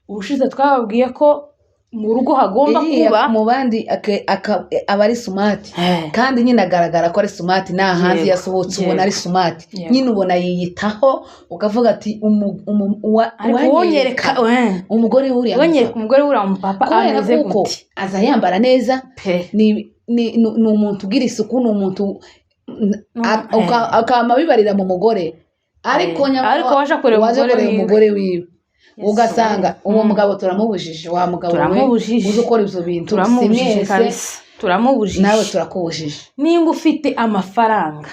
ubushize twababwiye ko mu rugo hagomba kuba mu bandi aba ari smart kandi nyine agaragara ko ari smart nta hanze yasohotse ubona ari smart nyine ubona yiyitaho ukavuga ati wonyereka umugore wuriya umupapa ameze gute aza yambara neza ni umuntu ugira isuku ni umuntu akama bibarira mu mugore ariko waje kureba umugore wiwe ugasanga uwo mugabo turamubujije wa mugabo we uzi ukora ibyo bintu turamubujije nawe turakubujije nimba ufite amafaranga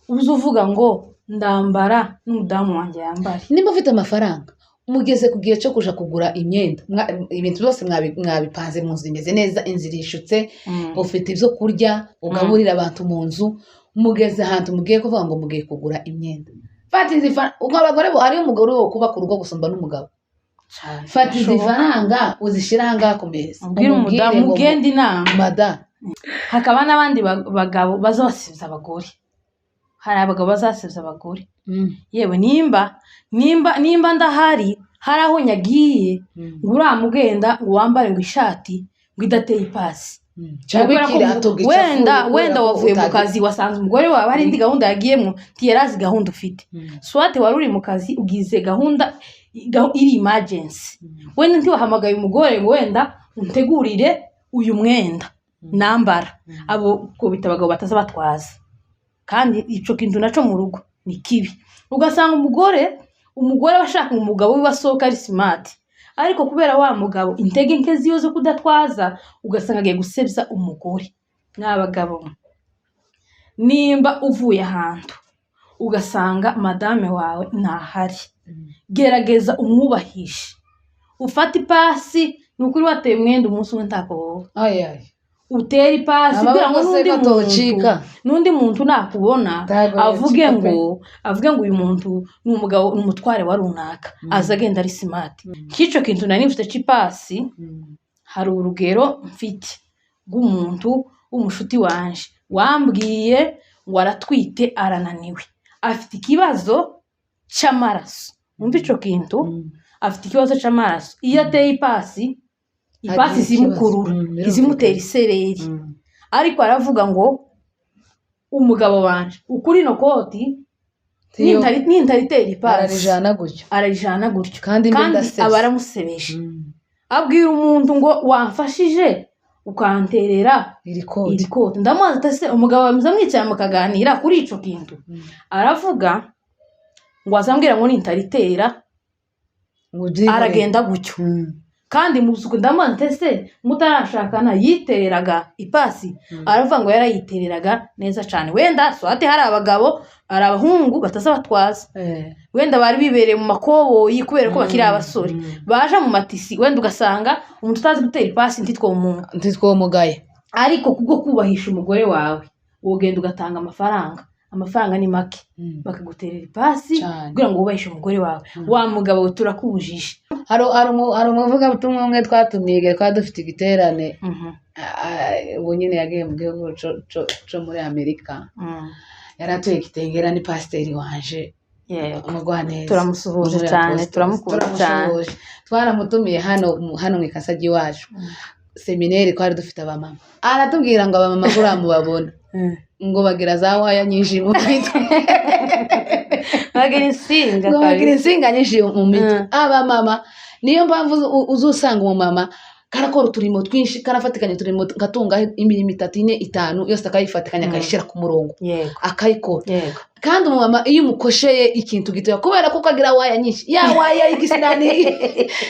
uzi uvuga ngo ndambara n'umudamu wanjye yambare nimba ufite amafaranga umugeze ku gihe cyo kuja kugura imyenda ibintu byose mwabipanze mu nzu imeze neza inzira ishutse ufite ibyo kurya ugaburira abantu mu nzu mugeze ahantu mugiye kuvuga ngo mugiye kugura imyenda fata izi abagore bo hariyo umugore wo kuba ku rugo gusumba n'umugabo fata izi faranga uzishira ahangaha ku meza ubwira umudamu ugenda inama mada hakaba n'abandi bagabo bazasiza abagore hari abagabo bazasiza abagore yewe nimba ndahari hari aho nyagiye ngo uramugenda ngo wambare ngo ishati ngo idateye ipasi wenda wavuye mu kazi wasanze umugore wawe hari indi gahunda yagiyemo ntiyarazi gahunda ufite swate wari uri mu kazi ugize gahunda iri emergency wenda ntiwahamagaye umugore ngo wenda untegurire uyu mwenda nambara abo ko bitabagabo bataza batwaza kandi ico kintu naco mu rugo ni kibi ugasanga umugore bashaka umugabo wibasoka ari smart ariko kubera wa mugabo intege nke ziyo zo kudatwaza ugasanga agiye gusebya umugore n'abagabo nimba uvuye ahantu ugasanga madame wawe ntahari gerageza umwubahishe ufata ipasi nukuri wateye umwenda umunsi umwe ntako utera ipasi kugira ngo n'undi muntu nakubona avuge ngo uyu muntu ni umugabo n'umutware wa runaka aza agenda ari smart kico kintu nari mfite c'ipasi hari urugero mfite rw'umuntu w'umushuti wanje wambwiye ngo aratwite arananiwe afite ikibazo c'amaraso umva ico kintu afite ikibazo c'amaraso iyo ateye ipasi zimukurura izimutera isereri ariko aravuga ngo umugabo wanje ukuri no koti nintaritera ipasi ararijana gutyo kandi aba aramusebeje abwira umuntu ngo wamfashije ukanterera iri koti ndamubaza ati umugabo wawe mwicaye mukaganira kuri ico kintu aravuga ngo azambwira ngo nintaritera aragenda gutyo kandi muzuko ndamantese mutarashakana yitereraga ipasi aravuga ngo yarayitereraga neza cyane wenda swate hari abagabo ari abahungu bataza batwaza wenda bari bibereye mu makoboyi kubera ko bakiri abasore baje mu matisi wenda ugasanga umuntu utazi gutera ipasi ntitwomugaye ariko kubwo kubahisha umugore wawe wogenda ugatanga amafaranga ni make bakaguterera ipasi kugira ngo ubahishe umugore wawe wa mugabo turakubujije hari umuvuga butumwa umwe twatumiye kwa dufite igiterane ubu nyine yagiye mu gihugu cyo muri Amerika yaratuye igitengera ni pasiteri wanje umugwaneza turamusuhuje cyane turamukunda cyane twaramutumiye hano mu Ikasagi iwacu seminari twari dufite abamama aratubwira ngo abamama kuramubabona ngo bagira za waya nyinshi mu mitwe bagira insinga nyinshi mu mitwe abamama niyo mpamvu uzusanga umumama karakora uturimo twinshi karafatikanya uturimo gatunga imirimo 3 4 5 yose akayifatikanya akayishira ku murongo akayikora kandi umumama iyo umukosheye ikintu gitoya kubera ko kagira waya nyinshi ya waya igisinani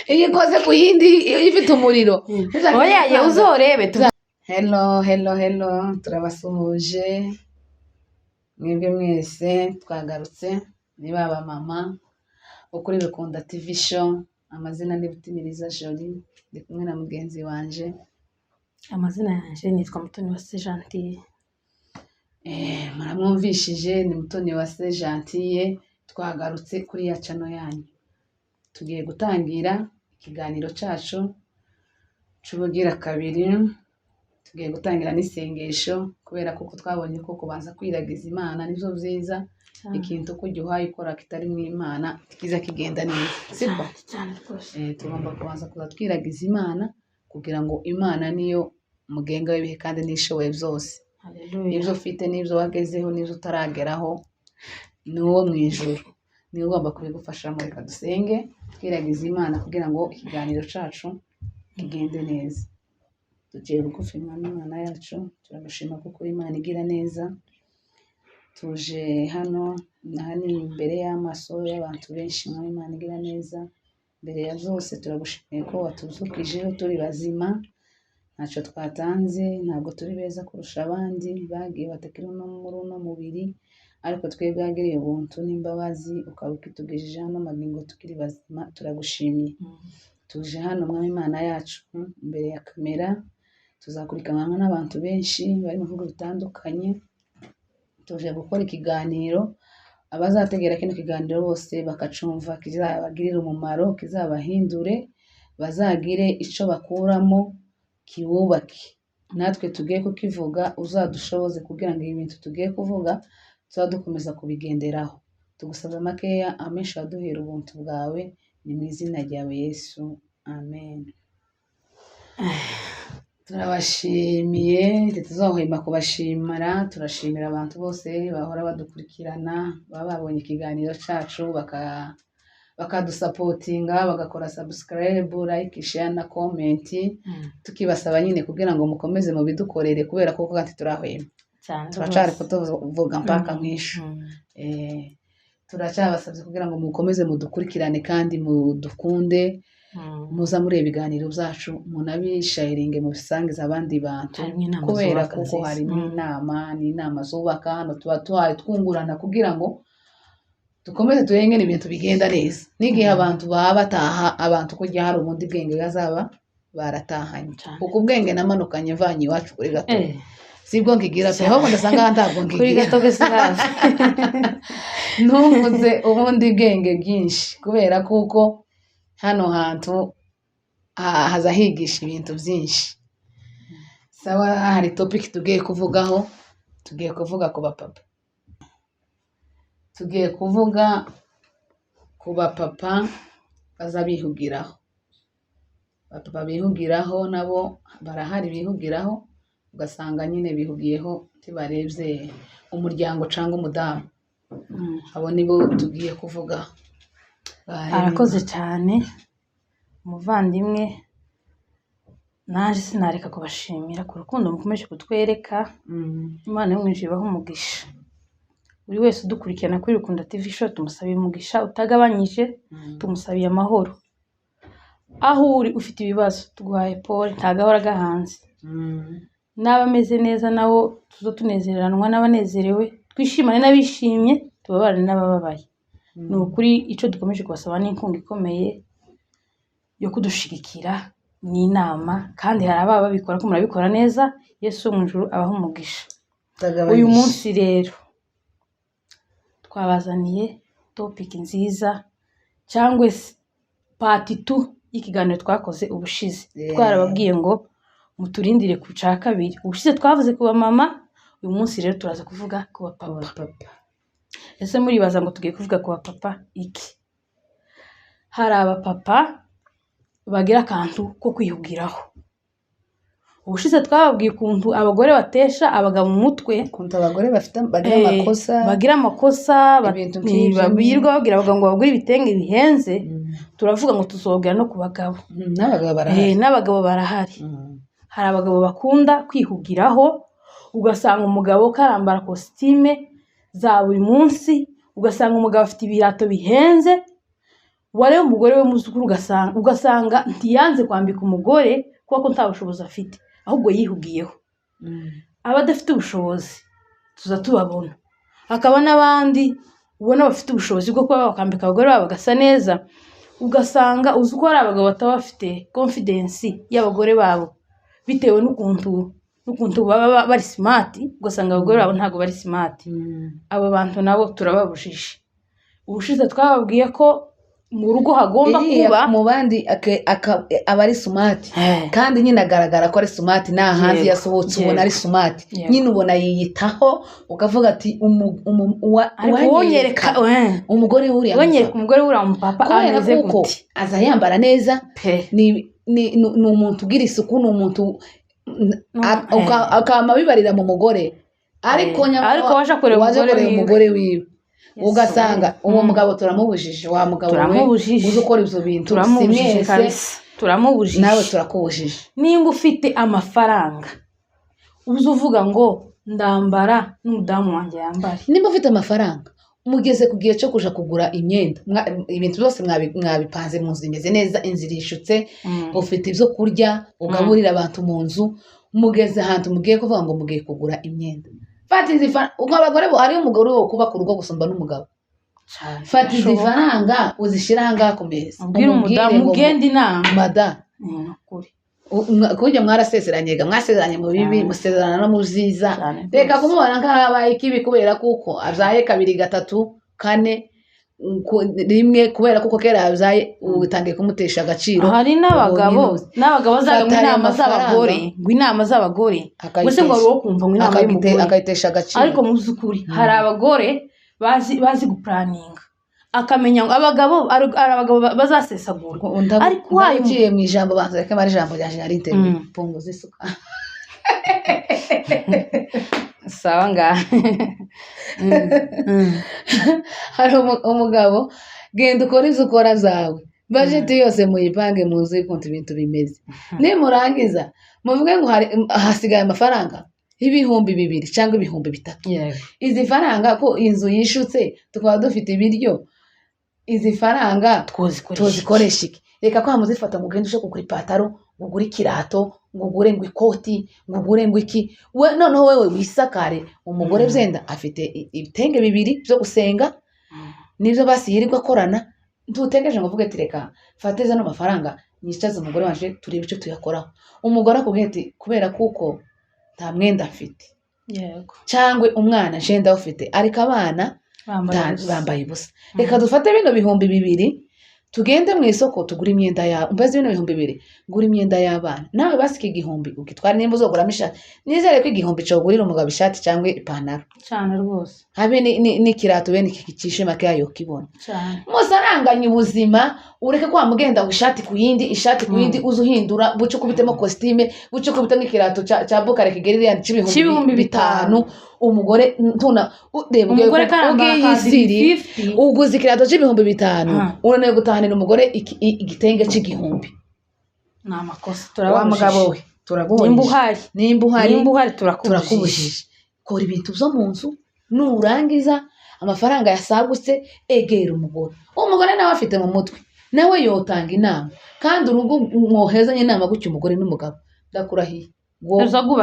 ikoze ku yindi ifite umuriro oya uzorebe hello turabasuhuje mwebwe mwese twagarutse ni baba mama ukuri Bikunda TV show amazina ni Butimiriza Jolie ndi kumwe na mugenzi wanje amazina yanje nitwa Mutoniwase Gentille muramwumvishije ni Mutoniwase Gentille twagarutse kuri ya channel yanyu tugiye gutangira ikiganiro cacu cubugira kabiri tugiye gutangira n'isengesho kubera ko twabonye ko kubanza kwiragiza Imana nivyo vyiza ikintu uko ugihaye ukora kitari mu Imana kiza kigenda neza sibwo cyane rwose tugomba kubanza kuza twiragiza Imana kugira ngo Imana niyo mugenga w'ibihe kandi nishoboye byose ibyo ufite n'ibyo wagezeho n'ibyo utarageraho ni uwo mu ijuru niwe ugomba kubigufashamo. Reka dusenge twiragiza Imana kugira ngo ikiganiro cyacu kigende neza. Tugiye bugufi Mwami Imana yacu, turagushima kuko Imana igira neza. Tuje hano imbere y'amaso y'abantu benshi, Mwami Imana igira neza. Mbere ya byose turagushimiye ko watuzukijeho turi bazima, ntacyo twatanze, ntabwo turi beza kurusha abandi bagiye batakiri no muri uno mubiri, ariko twebwe wagiriye ubuntu n'imbabazi ukaba ukitugejeje hano magingo tukiri bazima. Turagushimiye. Tuje hano Mwami Imana yacu imbere ya kamera, tuzakurikiranwa n'abantu benshi bari mu bihugu bitandukanye. Tuje gukora ikiganiro, abazategera kino kiganiro bose bakacumva kizabagirira umumaro, kizabahindure, bazagire icyo bakuramo kiwubake. Natwe tugiye kukivuga uzadushoboze kugira ngo ibintu tugiye kuvuga tuzadukomeza kubigenderaho. Tugusaba makeya, amenshi waduhera ubuntu bwawe, ni mu izina ryawe Yesu, amen. Turabashimiye, tuzohema kubashimira. Turashimira abantu bose bahora badukurikirana, baba babonye ikiganiro cyacu bakadusapotinga, bagakora subscribe, like, share na comment. Tukibasaba nyine kugira ngo mukomeze mu bidukorere kubera ko kandi turahwema turacari kutuvuga mpaka mwisho. Turacyabasabye kugira ngo mukomeze mudukurikirane kandi mudukunde, muza mureba ibiganiro byacu, munabisharinge mu bisangiza abandi bantu, kubera kuko harimo inama zubaka. Hano tuba twungurana kugira ngo dukomeze turenge ibintu bigenda neza. N'igihe abantu baba bataha, abantu kujya hari ubundi bwenge bazaba baratahanye, kuko ubwenge namanukanye mvanye iwacu kuri gato sibwo nkigira pe, ahubwo ndasanga ntabwo nkigira kuri gato gese hafi numuze ubundi bwenge bwinshi, kubera kuko hano hantu haza higisha ibintu byinshi. Sawa, hari topic tugiye kuvugaho, tugiye kuvuga ku bapapa. Tugiye kuvuga ku bapapa bazabihugiraho. Bapapa bihugiraho nabo barahari, bihugiraho ugasanga nyine bihugiyeho tibarebye umuryango cyangwa umudamu. Abo nibo tugiye kuvuga. Arakoze cyane umuvandimwe, naje sinareka kubashimira ku rukundo mukomeje kutwereka. Imana yo mwinjiye baho umugisha. Buri wese udukurikirana kuri Rukunda TV Show tumusabiye umugisha utagabanyije, tumusabiye amahoro. Aho uri ufite ibibazo tuguhaye pole, ntagahora gahanze. N'abameze neza nabo tuzo tunezeranwa n'abanezerewe, twishimane n'abishimye, tubabarane n'abababaye. Ni ukuri icyo dukomeje kubasaba n'inkunga ikomeye yo kudushigikira n'inama, kandi hari ababa babikora ko murabikora neza. Yesu mu ijuru abaho umugisha. Uyu munsi rero twabazaniye topic nziza, cyangwa se part 2 y'ikiganiro twakoze ubushize. Twarababwiye ngo muturindire ku cya kabiri. Ubushize twavuze ku bamama, uyu munsi rero turaza kuvuga ku bapapa. Ese muribaza ngo tugiye kuvuga ku bapapa iki? Hari abapapa bagira akantu ko kwihugiraho. Ubushize twababwiye ukuntu abagore batesha abagabo mu mutwe, ukuntu abagore bagira amakosa babirwa babwira abagabo ngo bagure ibitenge bihenze. Turavuga ngo tuzobwira no ku bagabo. N'abagabo barahari. Hari abagabo bakunda kwihugiraho, ugasanga umugabo karambara kositime za buri munsi, ugasanga umugabo afite ibirato bihenze. Wareba umugore we muzukuru ugasanga ntiyanze kwambika umugore kuko nta bushobozi afite, ahubwo yihugiyeho. Abadafite ubushobozi tuza tubabona. Hakaba n'abandi ubona bafite ubushobozi bwo kuba bakambika abagore babo bagasa neza, ugasanga uzi ko hari abagabo bataba bafite confidence y'abagore babo bitewe n'ukuntu baba bari smart, ugasanga abagore babo ntago bari smart. Abo bantu nabo turababujije. Ubushize twababwiye ko mu rugo hagomba kuba mu bandi aba ari smart kandi nyine agaragara ko ari smart nta hanze yasohotse ubona ari smart nyine ubona yiyitaho ukavuga ati wonyereka umugore wuriya umupapa ameze gute aza yambara neza ni umuntu ugira isuku ni umuntu akama bibarira mu mugore ariko waje kureba umugore wiwe ugasanga uwo mugabo turamubujije wa mugabo uzi ukora ibyo bintu turamubujije nawe turakubujije nimba ufite amafaranga uzi uvuga ngo ndambara n'umudamu wanjye yambare nimba ufite amafaranga mugeze ku gihe cyo kuja kugura imyenda ibintu byose mwabipanze mu nzu imeze neza inzu irishutse ufite ibyo kurya ugaburira abantu mu nzu mugeze ahantu mugiye kuvuga ngo mugiye kugura imyenda fata izi abagore bo hariyo umugore wo kuba ku rugo gusumba n'umugabo fata izi faranga uzishyira ahangaha ku meza ubwira umudamu ugenda inama mada kujya mwasezeranye mu bibi musezerana no mu byiza reka kumubona nk'ahabaye ikibi kubera kuko abyaye 2 3 4 rimwe kubera kuko kera yabyaye utangiye kumutesha agaciro hari n'abagabo bazaga mu inama z'abagore gusa ngo ari kumva ngo inama y'umugore akayitesha agaciro ariko mu by'ukuri hari abagore bazi gupuraninga akamenya ngo abagabo bazasesagura ariko wagiye mu ijambo banza reka mari ijambo ryaje ari interview pungo zisuka sawa ngaha hari umugabo genda ukora izo ukora zawe budget yose muyipange muzi ukuntu ibintu bimeze nimurangiza muvuge ngo hasigaye amafaranga ibihumbi 2 cyangwa ibihumbi 3 izi faranga ko inzu yishutse tukaba dufite ibiryo izi faranga tuzikoresha iki reka ko hamuzifata mugende usho kugura ipataro ngugura ikirato ngugure ngo ikoti ngugure ngo iki we noneho wewe wisakare umugore byenda afite ibitenge 2 byo gusenga nivyo basiyirirwa korana ntutegereje ngo vuge ati reka fateza no mafaranga nyicaza umugore wanje turebe icyo tuyakoraho umugore akubwiye ati kubera kuko nta mwenda afite yego cyangwe umwana jenda ufite ariko abana bambaye ubusa reka dufate bino bihumbi 2 tugende mu isoko tugura imyenda ya umbaze bino bihumbi 2 gura imyenda y'abana nawe basike igihumbi ukitwara nimba uzoguramo ishati nizere ko igihumbi cyo gurira umugabo ishati cyangwa ipantaro cyane rwose habe ni kirato bene kikicishe make yayo kibona cyane musaranganye ubuzima ureke kwa mugenda ishati ku yindi uzuhindura bucyo kubitemo costume bucyo kubitemo ikirato cya bokare kigerira y'ibihumbi 5 umugore ntuna ureba ubwiyisiri uguze ikirato cy'ibihumbi 5 urane gutahanira umugore igitenge cy'igihumbi na makosa turabamugabo we turabonye nimba uhari turakubujije kora ibintu byo mu nzu nurangiza amafaranga yasagutse egera umugore nawe afite mu mutwe nawe yotanga inama kandi urugo mwohezanye inama gutyo umugore n'umugabo ndakurahiye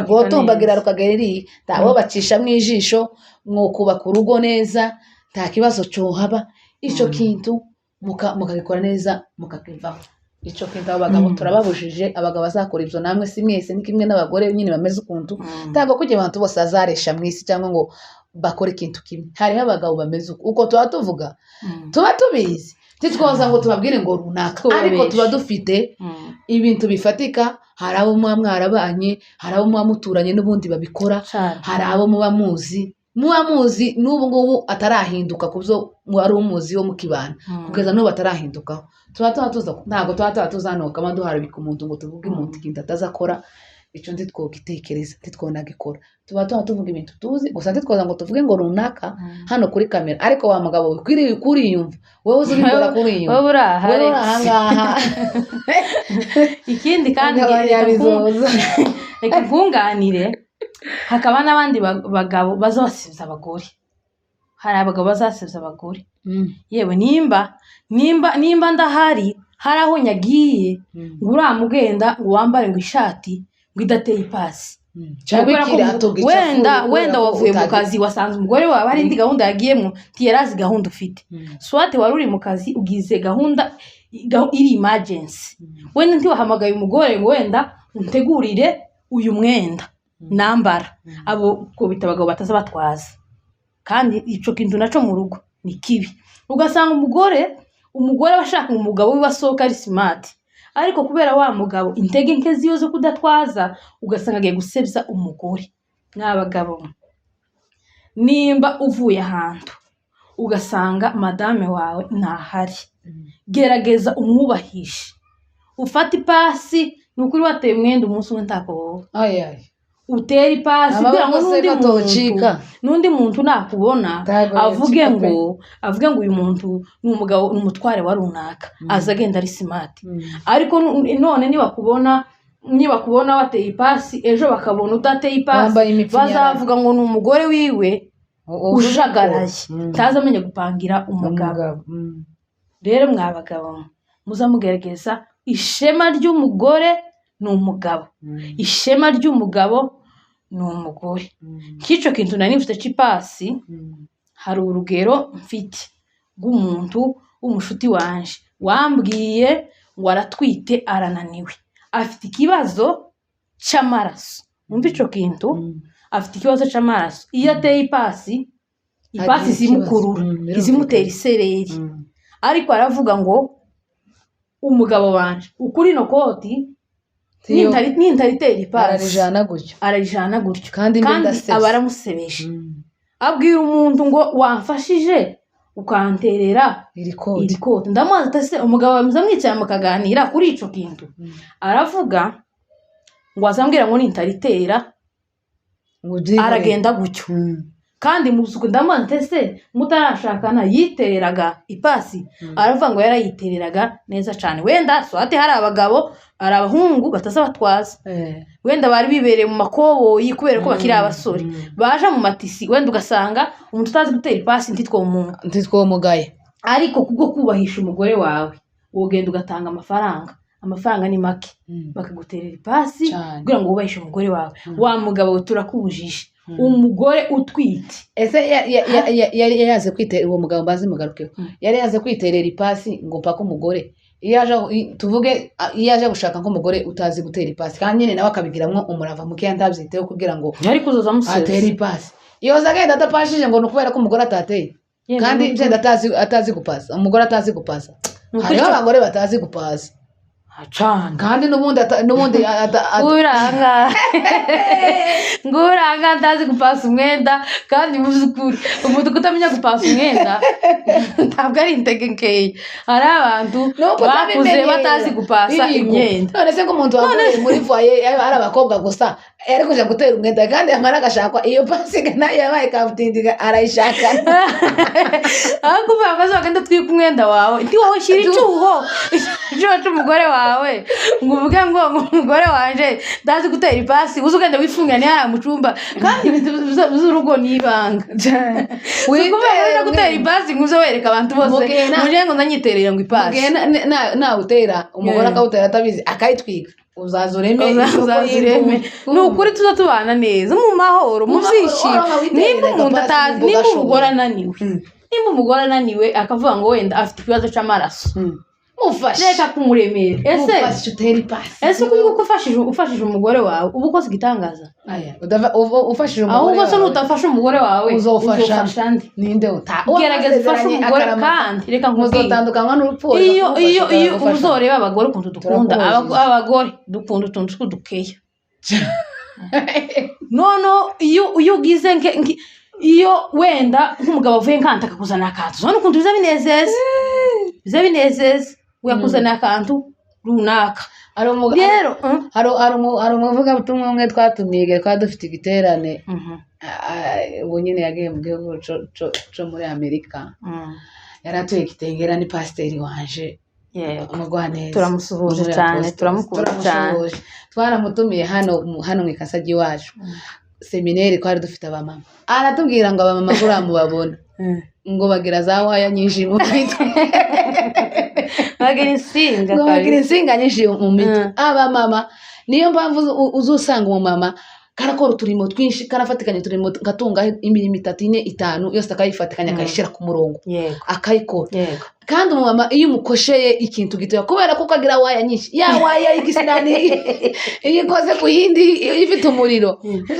gotombagira rukagereri tawo bacisha mu ijisho mwokubaka urugo neza nta kibazo cyohaba ico kintu mukagikora neza mukakivaho ico kintu abagabo turababujije abagabo bazakora ibyo namwe si mwese ni kimwe n'abagore nyine bameze ukuntu ntabwo kujye abantu bose azaresha mwisi cyangwa ngo bakore ikintu kimwe hariho abagabo bameze uko tuba tuvuga tuba tubizi titwoza ngo tubabwire ngo runaka ariko tuba dufite ibintu bifatika hari abo muba mwarabanye hari abo muba muturanye n'ubundi babikora hari abo muba muzi n'ubu ngubu atarahinduka ku byo wari umuzi wo mukibana kugeza n'ubu atarahindukaho tuba tuza ntabwo tuba tuzanuka kandi duharabika umuntu ngo tuvuge umuntu ikintu atazakora icyo ndi twogitekereza titwonagikora tuba tuvuga ibintu tuzi gusa titwoza ngo tuvuge ngo runaka hano kuri kamera ariko wa mugabo we kuriyumva wowe uzi ubikora kuriyumva wowe uri ahangaha ikindi kandi reka nkunganire hakaba n'abandi bagabo bazasiza abagore hari abagabo bazasiza abagore yewe nimba ndahari hari aho nyagiye ngo uramugenda ngo wambare ngo ishati ngo idateye ipasi wenda wavuye mu kazi wasanze umugore wawe hari indi gahunda yagiyemo ntiyarazi gahunda ufite swate wari uri mu kazi ugize gahunda iri emergency wenda ntiwahamagaye umugore ngo wenda untegurire uyu mwenda nambara abo kubita abagabo bataza batwaza kandi ico kintu naco mu rugo ni kibi ugasanga umugore umugore aba ashaka umugabo wiwe asohoka ari smart, ariko kubera wa mugabo intege nke ziyo zo kudatwaza ugasanga agiye gusebya umugore. N'abagabo nimba uvuye ahantu ugasanga madame wawe ntahari, gerageza umwubahishe, ufate ipasi. Nukuri wateye umwenda umunsi umwe ntakohowe, utera ipasi kugira ngo n'undi muntu nakubona avuge ngo uyu muntu ni umugabo n'umutware wa runaka, aza agenda ari smart. Ariko none niba kubona wateye ipasi, ejo bakabona udateye ipasi, bazavuga ngo ni umugore wiwe ujagaraye, taza amenya gupangira umugabo. Rero mwabagabo muza mugerageza, ishema ry'umugore ni umugabo, ishema ry'umugabo ni umugore. Kico kintu nari mfite c'ipasi, hari urugero mfite rw'umuntu w'umushuti wanje wambwiye ngo aratwite arananiwe, afite ikibazo c'amaraso. Umva ico kintu, afite ikibazo c'amaraso. Iyo ateye ipasi zimukurura, izimutera isereri. Ariko aravuga ngo umugabo wanje ukuri no koti nintaritera ipasi ararijana gutyo, kandi aba aramusebeje. Abwira umuntu ngo wamfashije ukanterera iri koti. Ndamubaza ati umugabo wawe mwicaye mukaganira kuri ico kintu? Aravuga ngo azambwira ngo nintaritera aragenda gutyo. Kandi musuku ndamubaza ati mutarashakana yitereraga ipasi? Aravuga ngo yarayitereraga neza cyane. Wenda swate hari abagabo, ari abahungu batazabatwaza, wenda bari bibereye mu makoboyi kubera ko bakiri abasore, baje mu matisi, wenda ugasanga umuntu utazi gutera ipasi ntitwomugaye. Ariko kubwo kubahisha umugore wawe wogenda ugatanga amafaranga ni make, bakaguterera ipasi kugira ngo wubahishe umugore wawe. Wa mugabo turakubujije, umugore utwite. Ese yari yaze kwiterera uwo mugabo, mbazi mugarukeho, yari yaze kwiterera ipasi ngo mpaka umugore tuvuge yaje gushaka nk'umugore utazi gutera ipasi, kandi nyine nawe akabigiramwo umurava mukeya ntabyiteho kugira ngo yari kuzoza atere ipasi. Yoza agenda adapashije ngo nukubera ko umugore atateye, kandi byenda atazi gupasa. Umugore atazi gupasa, hariho abagore batazi gupasa kandi n'ubundi nguranga ndazi gupasa umwenda. Kandi muzukuri umuntu kutamenya gupasa umwenda ntabwo ari intege nkeya. Hari abantu bakuze batazi gupasa imyenda. None se ko umuntu wavuye muri foyer ari abakobwa gusa yari kuja gutera umwenda, kandi amara agashakwa iyo pasi nayo yabaye kabutindiga arayishakana. Aho kuvuga ngo bagenda twika umwenda wawe, ndi wowe shira icyuho cy'umugore wawe, ngo uvuge ngo umugore wanje ndazi gutera ipasi, uzugenda wifungane hara mu cyumba, kandi biz'urugo nibanga. Wikuvuga gutera ipasi nguzo wereka abantu bose muje ngo ndanyiterera ngo ipasi. Na utera umugore akawutera atabizi akayitwika, uzazureme. Nukuri tuzatubana neza mu mahoro muzishima. Nimba umuntu atazi, nimba umugore ananiwe akavuga ngo wenda afite ikibazo c'amaraso, mufashe, reka kumuremera. Mufashe utera ipasi. Ese kuko ufashije umugore wawe ubu ukoze igitangaza? Ufashije umugore wawe, ahubwo se nutafasha umugore wawe uzofasha ndi ninde? Gerageza ufashe umugore, kandi reka nkuzotandukanywa n'urupfu. Iyo uzoreba abagore ukuntu dukunda, abagore dukunda utuntu tw'udukeya. Iyo ugize iyo wenda nk'umugabo avuye nkanta akakuzana akantu, zone ukuntu biza binezeza uyakuzana akantu runaka. Rero hari umuvuga butumwa umwe twatumiye kwa dufite igiterane, ubu nyine yagiye mu gihugu cyo muri Amerika, yaratuye kitengera ni pasiteri wanje umugwaneza. Turamusuhuje cyane, turamukunda cyane. Twaramutumiye hano mu Ikasagi iwacu seminari, twari dufite abamama. Aratubwira ngo abamama kuramubabona ngo bagira za waya nyinshi mu mitwe, bagira insinga nyinshi mu mitwe. Abamama niyo mpamvu uzusanga umumama karakora uturimo twinshi, karafatikanya uturimo gatunga imirimo 3 4 5 yose akayifatikanya akayishira ku murongo akayikora. Kandi umumama iyo umukosheye ikintu gitoya kubera ko kagira waya nyinshi, ya waya igisinani ikoze ku yindi ifite umuriro.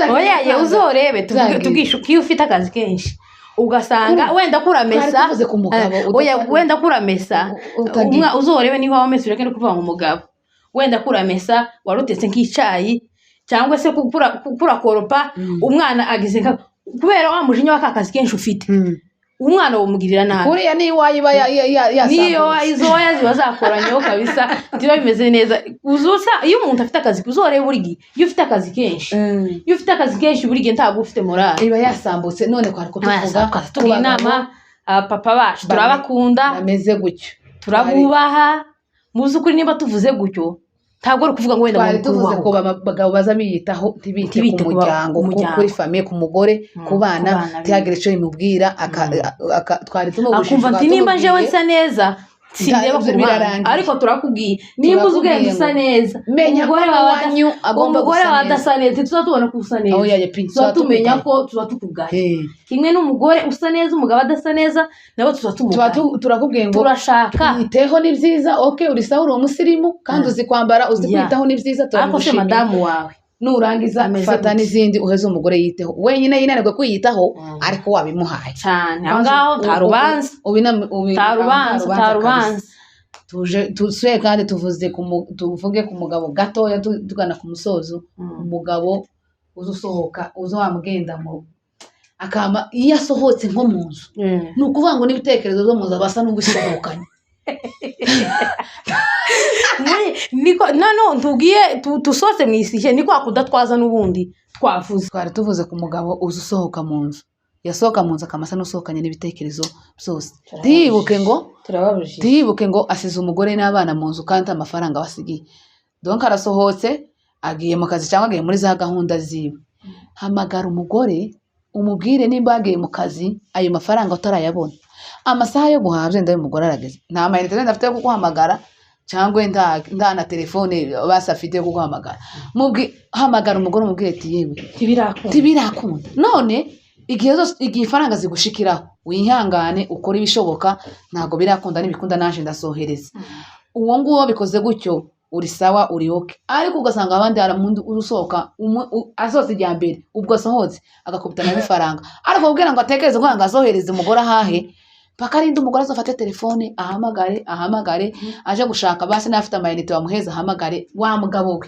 Oya uzorebe tugishukiye ufite akazi kenshi ugasanga wenda kuramesa oya wenda kuramesa uzorebe niba wamesa ureke no kuvuga ngo umugabo wenda kuramesa warutetse nk'icayi cyangwa se kukura koropa umwana agize kubera wa mujinya w'akakazi kenshi ufite umwana wumugirira nabi kuriya ni wayiba niyo izoya ziba zakoranyeho kabisa ndiba bimeze neza uzusa iyo umuntu afite akazi kuzoreba burigi iyo ufite akazi kenshi burigi ntabwo ufite morale iba yasambutse none kwari tuvuga inama papa bacu turabakunda bameze gutyo turabubaha muzi ukuri niba tuvuze gutyo ntabwo ari ukuvuga ngo wenda twari tuvuze ko abagabo baza biyitaho ntibite ku muryango kuri famiye ku mugore ku bana ntihagire icyo bimubwira twari tumubujije akumva ati nimba jewe nsa neza sindeba ku bana ariko turakubwiye nimba uzi ubwenge usa neza umugore wawe adasa neza tuzatubona ko usa neza tuzatumenya ko tuzatukubwaye kimwe n'umugore usa neza umugabo adasa neza nabo tuzatumubwaye turakubwiye ngo turashaka iteho ni byiza uri sawa uri umusirimu kandi uzi kwambara uzi kwitaho ni byiza turagushimira madamu wawe nurangiza fata n'izindi uheze umugore yiteho wenyine yinanirwe kwiyitaho ariko wabimuhaye cyane aho ngaho nta rubanza tusuye kandi tuvuge ku mugabo gatoya tugana ku musozo umugabo uza usohoka uza wamugenda akama iyo asohotse nko mu nzu ni ukuvuga ngo n'ibitekerezo byo mu nzu basa n'ubusohokanye none tugiye tusohotse mu isishye ni kwa kudatwaza n'ubundi twavuze twari tuvuze ku mugabo uza usohoka mu nzu yasohoka mu nzu akamasa n'usohokanye n'ibitekerezo byose ntiyibuke ngo asize umugore n'abana mu nzu kandi amafaranga basigiye donc arasohotse agiye mu kazi cyangwa agiye muri za gahunda ziwe hamagara umugore umubwire nimba yagiye mu kazi ayo mafaranga utarayabona amasaha yo guhaha wenda y'umugore arageze nta ma internet afite yo kuguhamagara cyangwa nda na telefone basafite yo kuguhamagara hamagara umugore umubwire ati yewe tibirakunda none igihe ifaranga zigushikiraho wihangane ukora ibishoboka ntabwo birakunda n'ibikunda naje ndasohereza uwo nguwo bikoze gutyo uri sawa uri oke ariko ugasanga abandi haramundi urusohoka asohotse ijya mbere ubwo asohotse agakubitana n'ifaranga ariko ubwira ngo atekereze ko azohereza umugore ahahe paka arinde umugore azafate telefone ahamagare aje gushaka basi n'afite amayinite bamuheza ahamagare wa mugabo we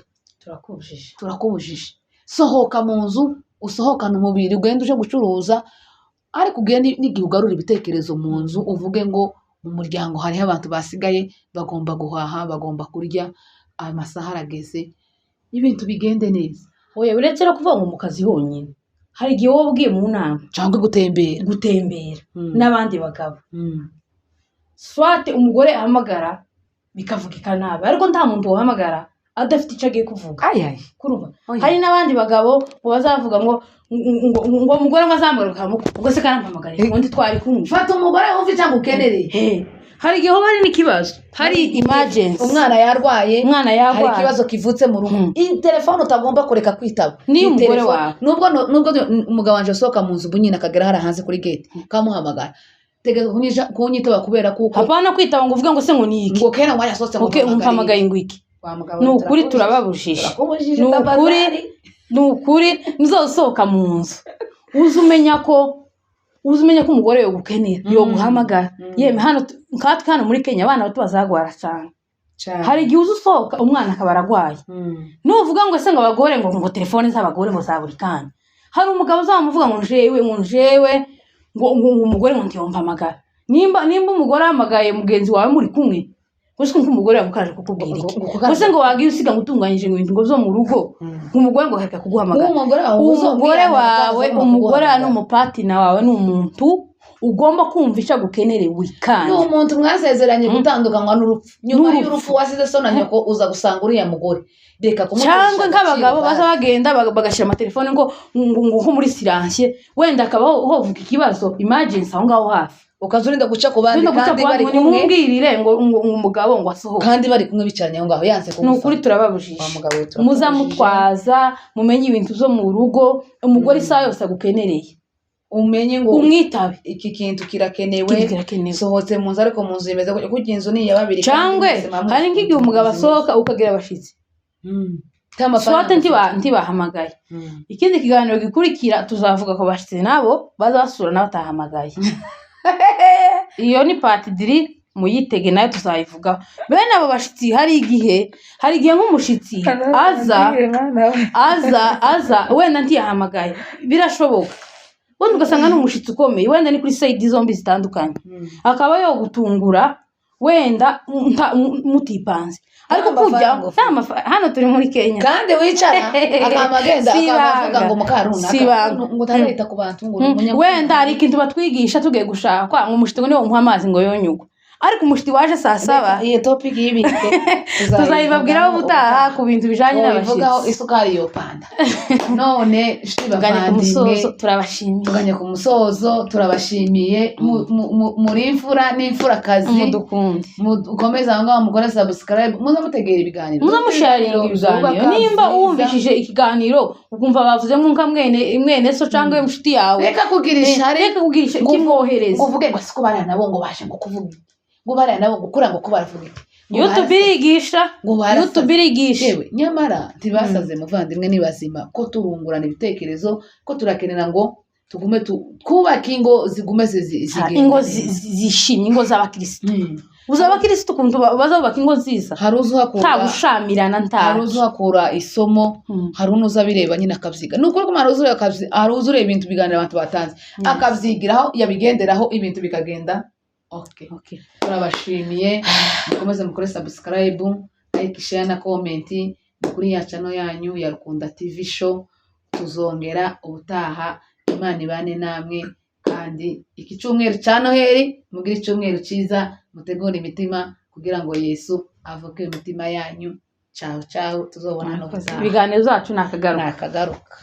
turakubujije sohoka mu nzu usohokana umubiri ugenda uje gucuruza ariko ugiye n'igihe ugarura ibitekerezo mu nzu uvuge ngo mu muryango hariho abantu basigaye bagomba guhaha bagomba kurya amasaha arageze ibintu bigende neza oya uretse no kuvuga ngo mu kazi honyine hari igihe wowe ubwiye mu nama cyangwa gutembera n'abandi bagabo swate umugore ahamagara bikavugika nabi ariko nta muntu wahamagara adafite icyo agiye kuvuga kuruba hari n'abandi bagabo bazavuga ngo umugore ngo azamuruka ubwo se karampamagara ubundi twari kumwe fata umugore wumva cyangwa ukenereye hari igihe hoba hari n'ikibazo hari emergency umwana yarwaye hari ikibazo kivutse mu rugo telefone utagomba kureka kwitaba niyo umugore wawe nubwo umugabo wanje asohoka mu nzu bunyine akagera hari hanze kuri gate kamuhamagara tegeza kunyitaba kubera kuko apana kwitaba ngo uvuge ngo se ngo ni iki ngo kera ngo yasohotse ngo umpamagaye ngo iki ni ukuri turababujije ni ukuri nzosohoka mu nzu uzi umenya ko umugore yo gukenera yo guhamagara yeme hano nkatwe hano muri Kenya abana bato bazagwara cyane hari igihe usohoka umwana akaba aragwaye nuvuga ngo se ngo abagore ngo telefone z'abagore ngo za buri kanya hari umugabo uzamuvuga ngo njewe ngo umugore ngo ntiyompamagara nimba umugore ahamagaye mugenzi wawe muri kumwe gusa ko umugore yamukaje kukubwira iki gusa ngo wagiye usiga gutunganyije ibintu ngo zo mu rugo umugore ngo hareka kuguhamagara umugore wawe n'umupatina wawe ni umuntu ugomba kumva icyo agukenere wikanye ni umuntu mwasezeranye gutandukanywa n'urupfu nyuma y'urupfu wasize so na nyoko uza gusanga uriya mugore reka cyangwa nk'abagabo baza bagenda bagashyira amatelefone ngo muri siransiye wenda akaba hovuga ikibazo emergency aho ngaho hafi ukazurinda guca ku bandi kandi bari kumwe mumbwirire ngo umugabo ngo asohoke kandi bari kumwe bicaranye aho ngaho yanse kugufa ni ukuri turababujije muzamutwaza mumenye ibintu zo mu rugo umugore isaha yose agukenereye umenye ngo umwitabe iki kintu kirakenewe sohotse mu nzu ariko mu nzu imeze kuko inzu ni iya babiri cyangwa hari nk'igihe umugabo asohoka ukagira abashitsi swate ntibahamagaye ikindi kiganiro gikurikira tuzavuga ko bashitse nabo bazasura n'abatahamagaye iyo ni part 3 muyitege nayo tuzayivuga bene abo bashitsi hari igihe nk'umushitsi aza wenda ntiyahamagaye birashoboka wenda ugasanga n'umushitsi ukomeye wenda ni kuri side zombi zitandukanye akaba yo gutungura wenda mutipanze ariko kujya hano turi muri Kenya kandi wicara akamagenda akavuga ngo mukaruna ngo tareta ku bantu ngo wenda hari ikintu batwigisha tugiye gushaka ngo umushitsi ngo niwo muha amazi ngo yonyugwe ariko umushitsi waje saa 7 iyi topic y'ibike tuzayibabwiraho ubutaha ku bintu bijanye n'abashitsi bivugaho isukari yo panda none tuganye ku musozo turabashimiye tuganye ku musozo turabashimiye muri imfura n'imfura kazi mudukunde mukomeza ngo mukore subscribe muza mutegera ibiganiro muza musharinga ibiganiro nimba wumvishije ikiganiro ukumva bavuze nka mwene so cyangwa mushiti yawe reka kugirisha kimwohereza uvuge ngo siko bari nabo ngo bashe ngo kuvuga ngo bari nabo gukura ngo kubaravuga YouTube irigisha yewe nyamara ntibasaze muvandimwe nibazima ko turungurana ibitekerezo ko turakenera ngo tugume twubaka ingo zigume zigenda ingo zishimye ingo z'abakristo uzabakristo kuntu bazabaka ingo nziza hari uzuhakura tagushamirana hari uzuhakura isomo hari unuza bireba nyine akavyiga nuko ko hari uzureba ibintu biganira abantu batanze akavyigiraho yabigenderaho ibintu bikagenda okay turabashimiye mukomeze mukore subscribe like share na comment kuri ya channel yanyu ya Rukunda TV show tuzongera ubutaha Imana ibane namwe kandi iki cyumweru cya Noheli mugire icyumweru cyiza mutegure imitima kugira ngo Yesu avuke imitima yanyu ciao tuzobona no ibiganiro zacu nakagaruka